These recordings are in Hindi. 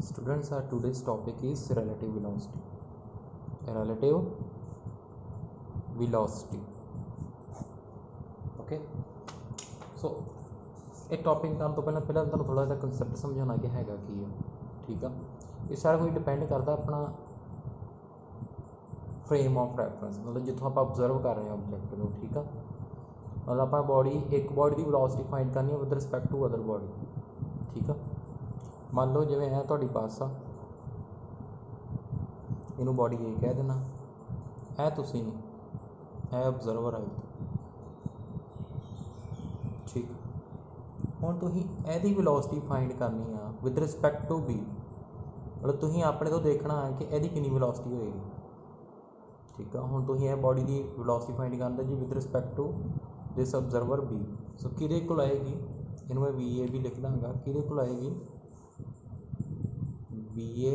Students, our today's topic is relative velocity. Relative velocity. Okay. So ਇਹ ਟੌਪਿਕ ਕਰਨ ਤੋਂ ਪਹਿਲਾਂ ਤੁਹਾਨੂੰ ਥੋੜਾ ਜਿਹਾ ਕਨਸੈਪਟ ਸਮਝਾਉਣਾ ਕਿ ਹੈਗਾ ਕੀ ਆ। ਠੀਕ ਆ, ਇਹ ਸਾਰਾ ਕੁਝ ਡਿਪੈਂਡ ਕਰਦਾ ਆਪਣਾ ਫਰੇਮ ਆਫ ਰੈਫਰੈਂਸ, ਮਤਲਬ ਜਿੱਥੋਂ ਆਪਾਂ ਓਬਜ਼ਰਵ ਕਰ ਰਹੇ ਹਾਂ ਆਬਜੈਕਟ ਨੂੰ। ਠੀਕ ਆ, ਮਤਲਬ ਆਪਾਂ ਇੱਕ ਬੋਡੀ ਦੀ ਵੈਲੋਸਿਟੀ ਫਾਈਂਡ ਕਰਨੀ ਹੈ with respect to other body. ਠੀਕ ਆ, ਮੰਨ ਲਓ ਜਿਵੇਂ ਇਹ ਤੁਹਾਡੀ ਬੱਸ ਆ, ਇਹਨੂੰ ਬੋਡੀ A ਕਹਿ ਦੇਣਾ, ਇਹ ਤੁਸੀਂ ਇਹ ਓਬਜ਼ਰਵਰ ਆ। ਠੀਕ, ਹੁਣ ਤੁਸੀਂ ਇਹਦੀ ਵੈਲੋਸਿਟੀ ਫਾਈਂਡ ਕਰਨੀ ਆ ਵਿਦ ਰਿਸਪੈਕਟ ਟੂ B, ਮਤਲਬ ਤੁਸੀਂ ਆਪਣੇ ਤੋਂ ਦੇਖਣਾ ਹੈ ਕਿ ਇਹਦੀ ਕਿੰਨੀ ਵੈਲੋਸਿਟੀ ਹੋਏਗੀ। ਠੀਕ ਆ, ਹੁਣ ਤੁਸੀਂ ਇਹ ਬੋਡੀ ਦੀ ਵੈਲੋਸਿਟੀ ਫਾਈਂਡ ਕਰਨਾ ਜੀ with respect to this observer B। So ਕਿਹਦੇ ਕੋਲ ਆਏਗੀ, ਇਹਨੂੰ ਮੈਂ VA ਵੀ ਲਿਖ ਦਾਂਗਾ, ਕਿਹਦੇ ਕੋਲ ਆਏਗੀ VA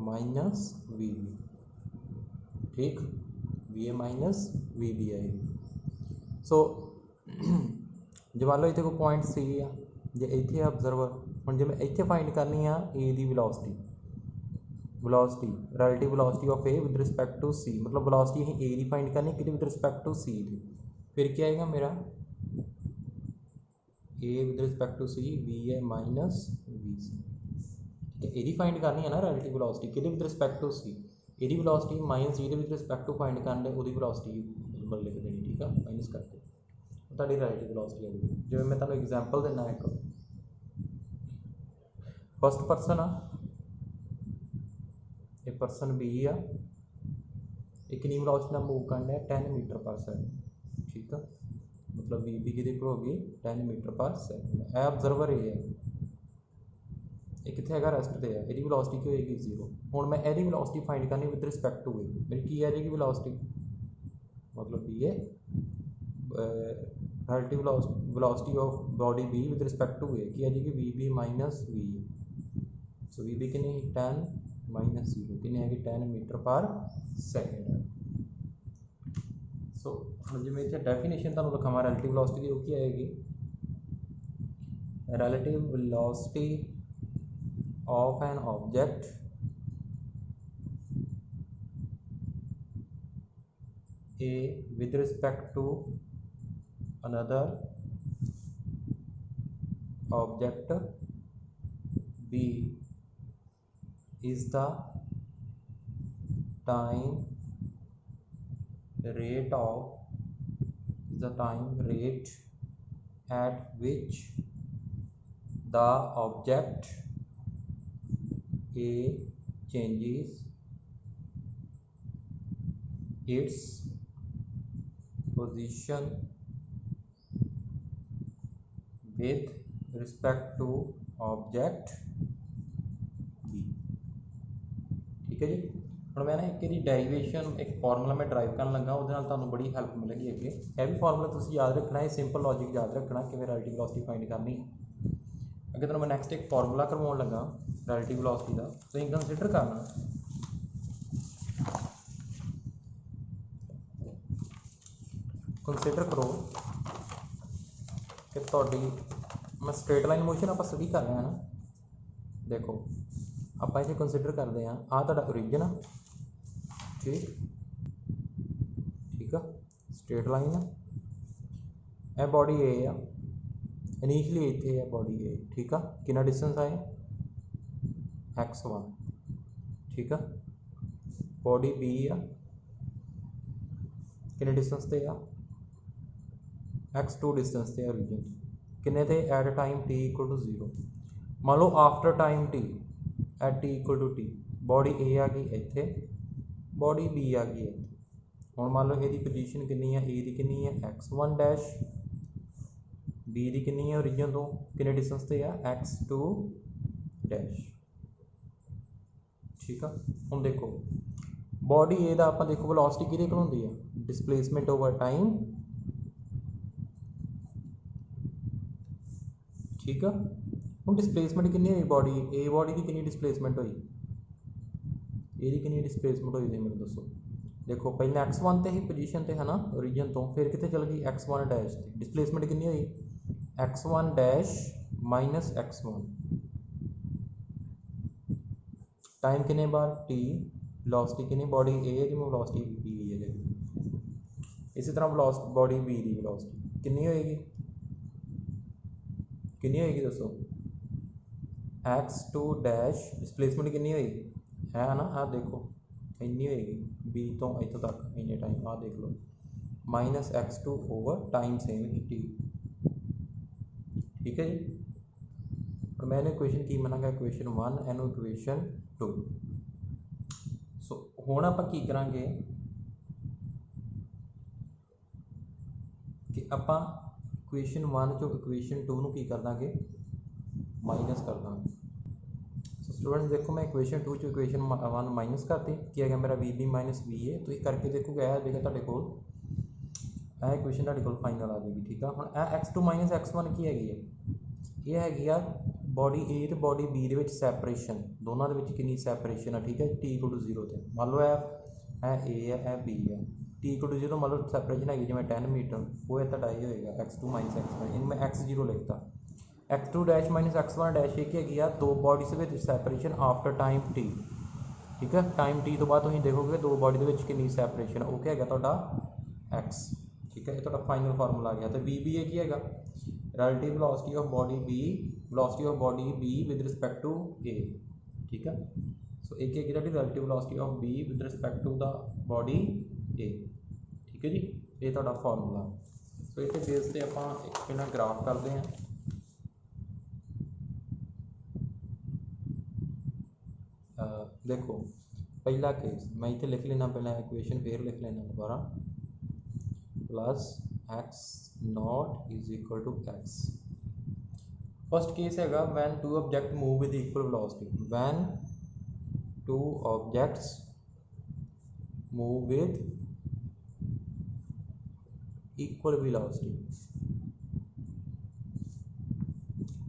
ਮਾਈਨਸ VB। ਠੀਕ, VA ਮਾਈਨਸ VB ਆਏਗੀ। ਸੋ ਜੇ ਮੰਨ ਲਓ ਇੱਥੇ ਕੋਈ ਪੁਆਇੰਟ C ਆ, ਜੇ ਇੱਥੇ ਓਬਜ਼ਰਵਰ, ਹੁਣ ਜੇ ਮੈਂ ਇੱਥੇ ਫਾਈਂਡ ਕਰਨੀ ਆ A ਦੀ velocity relative velocity of A with respect to C, ਮਤਲਬ ਵੈਲੋਸਿਟੀ ਅਸੀਂ A ਦੀ ਫਾਈਂਡ ਕਰਨੀ ਕਿਹਦੇ ਵਿਦ ਰਿਸਪੈਕਟ ਟੂ C ਦੀ। ਫਿਰ ਕੀ ਆਏਗਾ ਮੇਰਾ A with respect to C VA minus VC। ਇਹਦੀ ਫਾਈਂਡ ਕਰਨੀ ਹੈ ਨਾ ਰਿਲੇਟਿਵ ਵੈਲੋਸਿਟੀ ਕਿਹਦੇ ਵਿਦ ਰਿਸਪੈਕਟ ਟੂ C, ਇਹਦੀ ਵੈਲੋਸਿਟੀ ਮਾਈਨਸ ਜਿਹਦੇ ਵਿਦ ਰਿਸਪੈਕਟ ਟੂ ਫਾਈਂਡ ਕਰਨ ਉਹਦੀ ਵੈਲੋਸਿਟੀ ਨੰਬਰ ਲਿਖ ਦੇਣੀ। ਠੀਕ ਆ, ਮਾਈਨਸ ਕਰਕੇ ਤੁਹਾਡੀ ਰਿਲੇਟਿਵ ਵੈਲੋਸਿਟੀ ਆਏਗੀ। ਜਿਵੇਂ ਮੈਂ ਤੁਹਾਨੂੰ ਐਗਜ਼ਾਮਪਲ ਦਿੰਦਾ, ਇੱਕ ਫਸਟ ਪਰਸਨ ਆ, ਇਹ ਪਰਸਨ B ਆ, ਇਹ ਕਿੰਨੀ ਵੈਲੋਸਿਟੀ ਨਾਲ ਮੂਵ ਕਰਨਾ ਹੈ 10 ਮੀਟਰ ਪਰ ਸੈਕਿੰਡ। ਠੀਕ ਆ, ਮਤਲਬ VB ਕਿਹਦੇ ਕੋਲ ਹੋ ਗਈ 10 ਮੀਟਰ ਪਰ ਸੈਕਿੰਡ। ਇਹ ਓਬਜ਼ਰਵਰ A ਹੈ, ਇਹ ਕਿੱਥੇ ਹੈਗਾ ਰੈਸਟ ਤੇ ਆ, ਇਹਦੀ ਵੈਲੋਸਿਟੀ ਕੀ ਹੋਏਗੀ 0। ਹੁਣ ਮੈਂ ਇਹਦੀ ਵੈਲੋਸਿਟੀ ਫਾਈਂਡ ਕਰਨੀ ਵਿਦ ਰਿਸਪੈਕਟ ਟੂ A, ਮੇਰੀ ਕੀ ਆ ਜਾਏਗੀ ਵੈਲੋਸਿਟੀ, ਮਤਲਬ VA relative velocity of body B with respect to A ਕੀ ਆ ਜਾਏਗੀ VB minus VA। So VB ਕਿੰਨੀ 10 ਮਾਈਨਸ 0 ਕਿੰਨੀ ਹੈਗੀ 10 ਮੀਟਰ ਪਰ ਸੈਕਿੰਡ। ਸੋ ਹੁਣ ਜਿਵੇਂ ਇੱਥੇ ਡੈਫੀਨੇਸ਼ਨ ਤੁਹਾਨੂੰ ਲਿਖਾਵਾਂ ਰਿਲੇਟਿਵ ਵੈਲੋਸਿਟੀ ਦੀ, ਉਹ ਕੀ ਆਏਗੀ relative velocity of an object A with respect to another object B is the time rate at which the object A changes its position with respect to object B। ठीक है जी, ਹੁਣ ਮੈਂ ਨਾ ਇੱਕ ਇਹਦੀ ਡੈਰੀਵੇਸ਼ਨ ਇੱਕ ਫਾਰਮੂਲਾ ਮੈਂ ਡਰਾਈਵ ਕਰਨ ਲੱਗਾ, ਉਹਦੇ ਨਾਲ ਤੁਹਾਨੂੰ ਬੜੀ ਹੈਲਪ ਮਿਲੇਗੀ ਅੱਗੇ। ਇਹ ਵੀ ਫਾਰਮੂਲਾ ਤੁਸੀਂ ਯਾਦ ਰੱਖਣਾ, ਇਹ ਸਿੰਪਲ ਲੌਜਿਕ ਯਾਦ ਰੱਖਣਾ ਕਿਵੇਂ ਰਿਲੇਟਿਵ ਵੈਲੋਸਿਟੀ ਫਾਈਂਡ ਕਰਨੀ। ਅੱਗੇ ਤੁਹਾਨੂੰ ਮੈਂ ਨੈਕਸਟ ਇੱਕ ਫਾਰਮੂਲਾ ਕਰਵਾਉਣ ਲੱਗਾ ਰਿਲੇਟਿਵ ਵੈਲੋਸਿਟੀ ਦਾ, ਤੁਸੀਂ ਕੰਸੀਡਰ ਕਰਨਾ ਕਰੋ ਕਿ ਤੁਹਾਡੀ ਮੈਂ ਸਟ੍ਰੇਟ ਲਾਈਨ ਮੋਸ਼ਨ ਆਪਾਂ ਸਟੱਡੀ ਕਰ ਰਹੇ ਹਾਂ ਨਾ। ਦੇਖੋ ਆਪਾਂ ਇੱਥੇ ਕੰਸੀਡਰ ਕਰਦੇ ਹਾਂ ਆਹ ਤੁਹਾਡਾ ਓਰੀਜਨ ਆ। ਠੀਕ ਆ, ਸਟ੍ਰੇਟ ਲਾਈਨ ਆ, ਇਹ ਬੋਡੀ A ਆ, ਇਨੀਸ਼ੀਅਲੀ ਇੱਥੇ ਹੈ ਬੋਡੀ A। ਠੀਕ ਆ, ਕਿੰਨਾ ਡਿਸਟੈਂਸ ਆਏ x1। ਠੀਕ ਆ, ਬੋਡੀ B ਆ, ਕਿੰਨੇ ਡਿਸਟੈਂਸ ਤੇ ਆ x2 ਡਿਸਟੈਂਸ ਤੇ ਆ ਓਰੀਜਨ, ਕਿੰਨੇ ਤੇ ਐਟ ਟਾਈਮ t = 0। ਮੰਨ ਲਓ after time t at t = t body A ਆ ਗਈ ਇੱਥੇ, ਬੋਡੀ B ਆ ਗਈ ਇੱਥੇ। ਹੁਣ ਮੰਨ ਲਓ ਇਹਦੀ ਪੋਜੀਸ਼ਨ ਕਿੰਨੀ ਆ, A ਦੀ ਕਿੰਨੀ ਹੈ x1 ਡੈਸ਼, B ਦੀ ਕਿੰਨੀ ਹੈ ਓਰੀਜਨ ਤੋਂ ਕਿੰਨੇ ਡਿਸਟੈਂਸ ਤੇ ਆ x2 ਡੈਸ਼। ਠੀਕ ਆ, ਹੁਣ ਦੇਖੋ ਬੋਡੀ A ਦਾ ਆਪਾਂ ਦੇਖੋ ਵੈਲੋਸਿਟੀ ਕਿਹਦੇ ਕੋਲ ਹੁੰਦੀ ਆ ਡਿਸਪਲੇਸਮੈਂਟ ਓਵਰ ਟਾਈਮ। ਠੀਕ ਆ, ਹੁਣ ਡਿਸਪਲੇਸਮੈਂਟ ਕਿੰਨੀ ਹੋਈ ਬੋਡੀ ਦੀ ਕਿੰਨੀ ਡਿਸਪਲੇਸਮੈਂਟ ਹੋਈ, ਇਹਦੀ ਕਿੰਨੀ ਡਿਸਪਲੇਸਮੈਂਟ ਹੋਈ ਤੁਸੀਂ ਮੈਨੂੰ ਦੱਸੋ। देखो पहले x1 ਤੇ ਹੀ ਪੋਜੀਸ਼ਨ ਤੇ ਹੈ ਨਾ ਓਰੀਜਨ ਤੋਂ, ਫਿਰ ਕਿੱਥੇ ਚਲ ਗਈ x1 ਡੈਸ਼ ਤੇ। ਡਿਸਪਲੇਸਮੈਂਟ ਕਿੰਨੀ ਹੋਈ x1 dash minus x1, time कितने बार टी, वेलोसिटी कितनी बॉडी ए है जिमें वेलोसिटी बी है जी। इसी तरह बॉडी बी की वेलोसिटी कितनी होएगी, कितनी होएगी दसो, x2 डैश डिस्प्लेसमेंट कितनी होएगी है ना, आ देखो इन्नी होएगी बी तो इतों तक इन्ने टाइम, आ देख लो minus x2 over time same ही टी। ठीक है जी। और मैंने इक्वेशन की बनांगा इक्वेशन 1 एनू इक्वेशन 2। सो हुण आपां की करांगे कि आपां इक्वेशन 1 चो इक्वेशन 2 नूं की कर दांगे, माइनस कर दांगे। सो स्टूडेंट देखो मैं इक्वेशन 2 चो इक्वेशन 1 माइनस करती, की है मेरा V B minus V A, तो ये करके देखोगे आ जाएगा तुहाडे कोल, ਇਹ ਇਕੁਏਸ਼ਨ ਤੁਹਾਡੇ ਕੋਲ ਫਾਈਨਲ ਆ ਜਾਏਗੀ। ਠੀਕ ਆ, ਹੁਣ ਇਹ x2 ਮਾਈਨਸ x1 ਕੀ ਹੈਗੀ ਹੈ, ਇਹ ਹੈਗੀ ਆ ਬੋਡੀ A ਤੇ ਬੋਡੀ B ਦੇ ਵਿੱਚ ਸੈਪਰੇਸ਼ਨ, ਦੋਨਾਂ ਦੇ ਵਿੱਚ ਕਿੰਨੀ ਸੈਪਰੇਸ਼ਨ ਆ। ਠੀਕ ਹੈ, t = 0 ਤੇ ਮੰਨ ਲਓ ਇਹ A ਹੈ ਇਹ B ਹੈ, t = 0 ਮੰਨ ਲਓ ਸੈਪਰੇਸ਼ਨ ਹੈਗੀ ਜਿਵੇਂ 10 ਮੀਟਰ, ਉਹ ਇਹ ਤੁਹਾਡਾ ਇਹ ਹੋਏਗਾ x2 ਮਾਈਨਸ x1, ਇਹਨੂੰ ਮੈਂ x0 ਲਿਖਤਾ। x2 dash minus x1 dash ਇਹ ਕੀ ਹੈਗੀ ਆ, ਦੋ ਬੋਡੀਜ਼ ਦੇ ਵਿੱਚ ਸੈਪਰੇਸ਼ਨ ਆਫਟਰ ਟਾਈਮ t। ਠੀਕ ਹੈ, ਟਾਈਮ t ਤੋਂ ਬਾਅਦ ਤੁਸੀਂ ਦੇਖੋਗੇ ਦੋ ਬੋਡੀ ਦੇ ਵਿੱਚ ਕਿੰਨੀ ਸੈਪਰੇਸ਼ਨ, ਉਹ ਕੀ ਹੈਗਾ ਤੁਹਾਡਾ x। ठीक है, ये तो फाइनल फार्मूला आ गया। तो वी बी ए की है relative velocity of body B, velocity of body B with respect to A. ठीक है, सो एक है relative velocity of B with respect to the body A. ठीक है जी, ये तो फार्मूला। सो इस बेस से आप एक ग्राफ करते हैं। देखो पहला केस मैं इतने लिख लेना, पहले इक्वेशन फिर लिख लेना दोबारा, plus X naught is equal to X. First case है when two object move with equal velocity, when two objects move with equal velocity.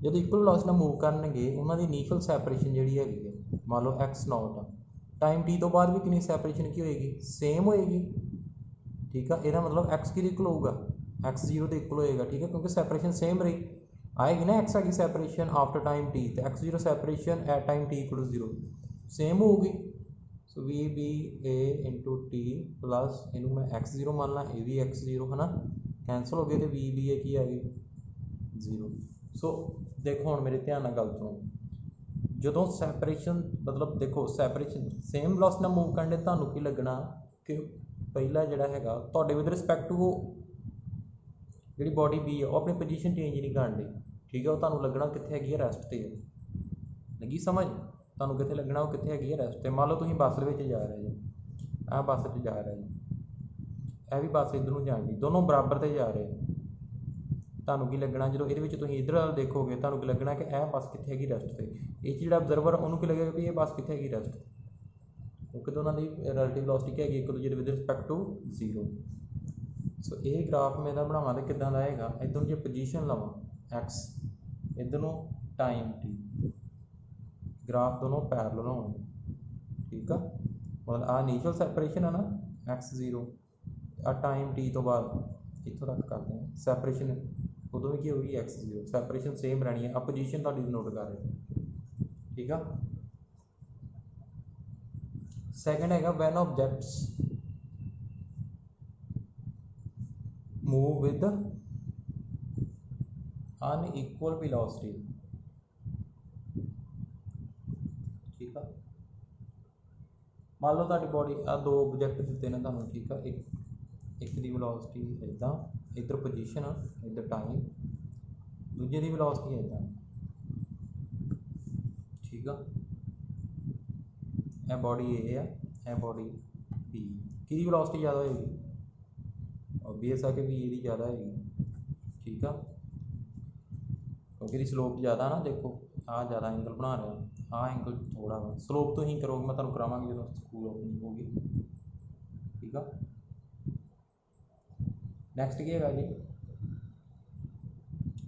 जब इक्वल वेलोसिटी मूव करनगे उन्होंने इनीशियल सैपरेशन जी है मान लो एक्स नॉट आ, टाइम टी तो बाद भी कितनी सैपरेशन की होएगी, सेम होएगी। ठीक है, यदा मतलब एक्स कि इक्वल होगा, x0 के इक्वल होएगा। ठीक है, क्योंकि सैपरेशन सेम रही आएगी ना, एक्स आ गई सैपरेशन आफ्टर टाइम टी, तो x0 separation at time T = 0 same होगी। So V B A into T plus इनू मैं x0 मान ला, ये भी x0 है ना, कैंसल हो गए, तो वी बी ए की आ गई 0। सो देखो हम मेरे ध्यान गल सुनो, जो सैपरेशन मतलब देखो सैपरेशन सेम वेलोसिटी नाल मूव करने, तुहानूं की लगना कि पहला जोड़ा है तो विद रिस्पैक्ट टू जी बॉडी बी है, अपनी पोजीशन चेंज नहीं करनी। ठीक है, वो तुहानूं लगना कित्थे हैगी है, रेस्ट ते लगी समझ, तुहानूं कित्थे लगना वो कित्थे हैगी है, रेस्ट ते। मान लो तुसीं बस दे विच जा रहे जी, आ बस च जा रहे जी, यह भी बस इधर नूं जाणी, दोनों बराबर ते जा रहे, तुहानूं की लगना जो ये तुसीं इधर वाल देखोगे, तुहानूं की लगना कि यह बस कित्थे हैगी रेस्ट ते, ये जो ऑब्जर्वर उन्होंने की लगेगा कि ये बस कित्थे हैगी रेस्ट, क्योंकि दोनों की रिलेटिव वेलोसिटी है एक दूसरे विद रिस्पैक्ट टू 0। सो ये ग्राफ मैं बनावा तो किदा का है, इधर जो पोजीशन लवा एक्स, इधर टाइम टी, ग्राफ दोनों पैरेलल होने। ठीक है, मतलब आ इनीशियल सैपरेशन है ना x0, आ टाइम टी तो बाद इतों तक करते हैं सैपरेशन, उदों भी की होगी x0, सैपरेशन सेम रहनी है। आ पोजीशन तुहाडी नोट कर रहे। ठीक है, सैकेंड है when objects move with unequal velocity. ठीक है, मान लो तुहाडी बॉडी आ दो ऑब्जेक्ट दिते ने तुहानूं। ठीक है, एक दी वेलोसिटी इदां, इधर पोजीशन इधर टाइम, दूजे दी वेलोसिटी इदां। ठीक है, यह बॉडी ए है, यह बॉडी बी, कि वेलोसिटी ज़्यादा होगी, ऑब्वियस है कि बी ए ज़्यादा है। ठीक है, क्योंकि स्लोप ज़्यादा ना, देखो आ ज़्यादा एंगल बना रहा, आ एंगल थोड़ा वा, स्लोप तो ही करोगे, मैं तुहानूं करावांगी जो स्कूल ओपनिंग होगी। ठीक है, नैक्सट की है जी,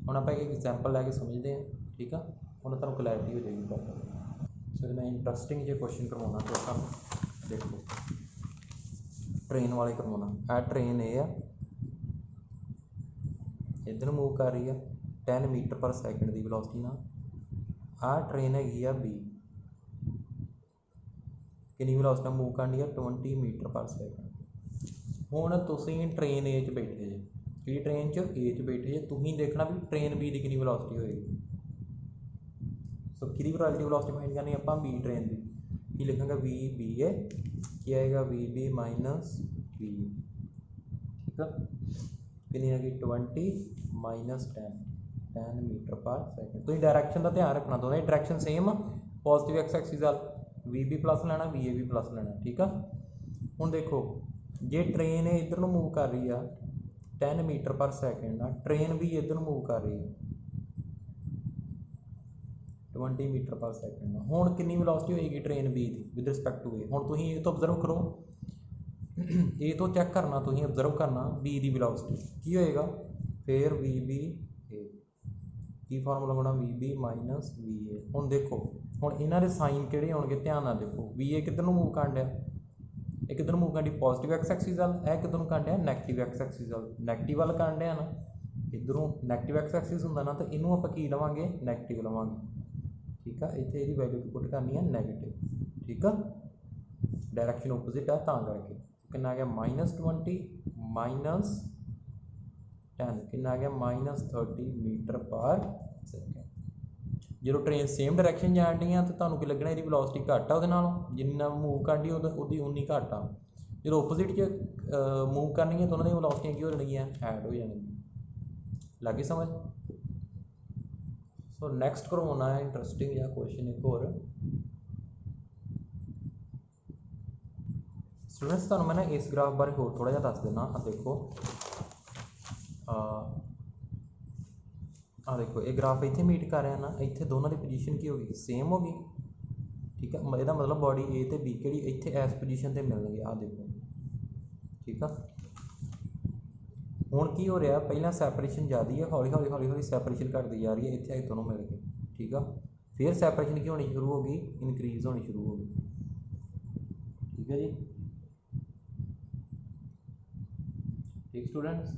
हम आप एक एग्जाम्पल लैके समझते हैं। ठीक है, हम तुहानूं क्लैरिटी हो जाएगी प्रॉपर। सो मैं इंट्रस्टिंग जो क्वेश्चन करवाना तो तुहानूं देखो, ट्रेन वाले करवाना। आ ट्रेन ये इधर मूव कर रही है 10 मीटर पर सैकेंड की वेलोसिटी ना, आ ट्रेन हैगी आ बी, कितनी वेलोसिटी मूव करनी है 20 मीटर पर सैकेंड। हुण तुसीं ट्रेन ए च बैठे जे, कि ट्रेन च ए च बैठे जे, तुसीं देखना भी ट्रेन बी की कितनी वेलोसिटी होएगी। सो किहदी वेलोसिटी फाइंड करनी आपां बी ट्रेन की, की लिखांगे वी बी ए, की आएगा वी बी माइनस बी, ठीक है। कितनी आएगी 20 माइनस 10 मीटर पर सैकेंड। तो डायरैक्शन का ध्यान रखना, दोनों direction same, positive x axis वाल वी बी प्लस लेना, वी ए भी प्लस लेना, ठीक है। हुण देखो जे ट्रेन इधर मूव कर रही है 10 मीटर पर सैकेंड, ट्रेन भी इधर मूव कर रही है 20 मीटर पर सैकेंड। हुण कितनी वेलोसिटी होएगी ट्रेन बी की विद रिस्पैक्ट टू ए। हुण तुसीं ए तो ऑब्जर्व करो, ए तो चैक करना, तुसीं ऑब्जर्व करना बी की वेलोसिटी की होएगा, फिर वी बी ए की फार्मूला बना V B minus V A. हुण देखो हुण इन्हां दे साइन किहड़े होणगे, ध्यान नाल देखो, वी ए किधर नूं मूव करन डिया, ये किधर मूव करन डी पॉजिटिव एक्स एक्सिस वाल, यह किधर करन डिया नैगेटिव एक्स एक्सिस वाल, नैगेटिव वाल करन डिया ना, इधरों नैगेटिव एक्स एक्सिस हुंदा ना, तो इनू आपां की लवांगे नैगेटिव लवांगे, ठीक है। इत्थे इहदी वैल्यू की पुट करनी है नैगेटिव, ठीक है, डायरैक्शन ओपोजिट है तां करके। कितना आ गया -20 माइनस 10, कितना आ गया -30 मीटर पर सैकेंड। जो ट्रेन सेम डायरैक्शन जान डी तो तुहानूं की लगना इसकी वेलोसिटी घट आ उहदे नालों, जिन्ना मूव कर डी उहदी उन्नी घट आ। जो ओपोजिट च मूव करनी है तो उन्होंने वेलोसिटियां की हो जाएगी ऐड हो जाएगी। लगी समझ। सो नैक्सट करवाना है इंटरस्टिंग या क्वेश्चन एक और स्टूडेंट्स, तुहानूं मैं ना इस ग्राफ बारे होर थोड़ा जिहा दस देना। देखो देखो ये ग्राफ इत्थे मीट कर रहा ना, इत्थे दोनों की पोजीशन की होगी सेम होगी, ठीक है। इसका मतलब बॉडी ए तो बी कि इत्थे इस पोजीशन पर मिलणगे, आ देखो, ठीक है। हुण की हो रहा, पहला सैपरेशन ज़्यादा है, हौली हौली हौली हौली सैपरेशन घटती जा रही है, इत्थे दोनों मिल गए, ठीक है। फिर सैपरेशन की होनी शुरू होगी, इनक्रीज होनी शुरू होगी, ठीक है जी, ठीक स्टूडेंट्स।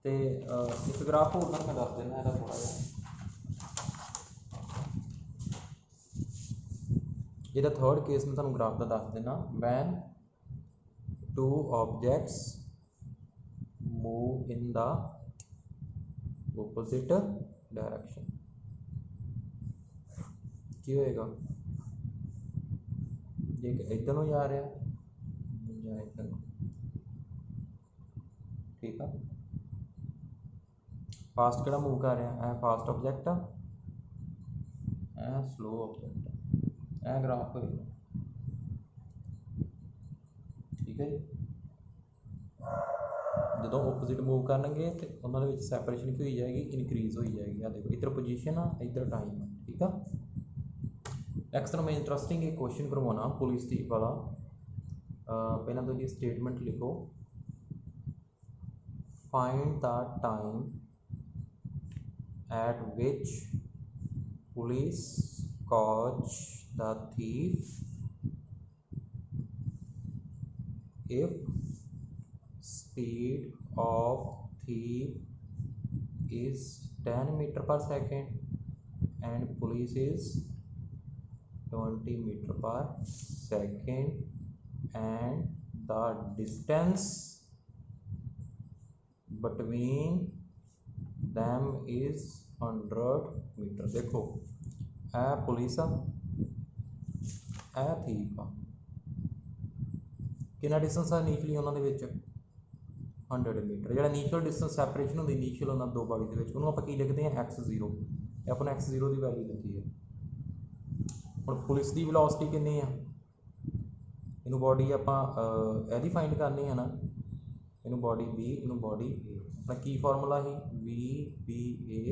तो एक ग्राफ होर मैं दस देना है थोड़ा जिहा, ये थर्ड केस में तुहानूं ग्राफ का दस देना। When two objects move in the opposite direction की होएगा, जे इधर नूं जा रहा या इधर नूं, ठीक है। फास्ट किहड़ा मूव कर रहा है, फास्ट ऑब्जेक्ट है, स्लो ऑब्जेक्ट है, ग्राफ होएगा, ठीक है जी। जो ओपोजिट मूव करनगे तो उन्होंने सैपरेशन की हो जाएगी, इनक्रीज हो जाएगी। देखो इधर पोजीशन आ, इधर टाइम आ, ठीक है। नैक्सट मैं इंटरस्टिंग एक क्वेश्चन करवाना पुलिस दी वाला। पहला तो जी स्टेटमेंट लिखो, find the time eight which police caught the thief if speed of thief is 10 meter per second and police is 20 meter per second and the distance between them is 100 meter। देखो ए पुलिस आ, ए थीफ आ, कितना डिस्टेंस है नीचली उन्होंने 100 मीटर। जो नीचल डिस्टेंस सैपरेशन होती नीचल उन्होंने दो बॉडी के उन्होंने आप लिखते हैं x0, अपने x0 की वैल्यू दी है। हम पुलिस की वेलोसिटी कितनी है, इनू बॉडी आप फाइंड करनी है ना, इनू बॉडी बी, इनू बॉडी ए, अपना की फॉर्मूला ही V B A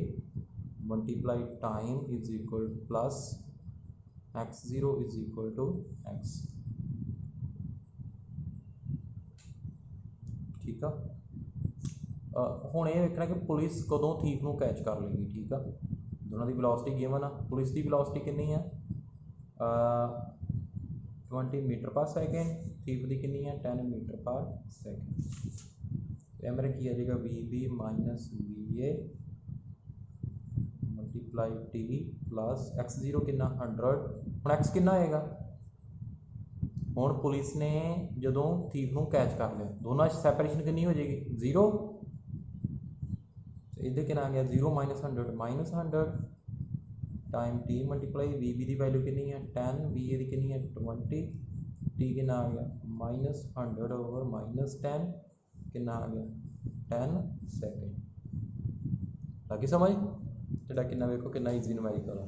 multiply time is equal plus x0 is equal to x, ठीक है। हुण ये देखना कि पुलिस कदों थीफ नूं कैच कर लेगी, ठीक है। दोनों की वेलोसिटी गिवन आ, पुलिस की वेलोसिटी कितनी है 20 मीटर पर सैकेंड, थीफ की कितनी है 10 मीटर पर सैकेंड। यह मेरा की आ जाएगा V B minus V A multiply T plus x0 कितना 100, हम x कितना आएगा हुण पुलिस ने जदों थीफ नूं कैच कर लिया दोनों सैपरेशन कितनी हो जाएगी 0 इधर कितना आ गया 0 -100 time T multiply V B की वैल्यू कितनी है 10 वी ए की कितनी है 20 टी कितना आ गया -100 ओवर -10 कितना आ गया 10 सेकेंड लगी समझ तेरा कितना वेखो कितना ईजी न्यूमेरिकल है।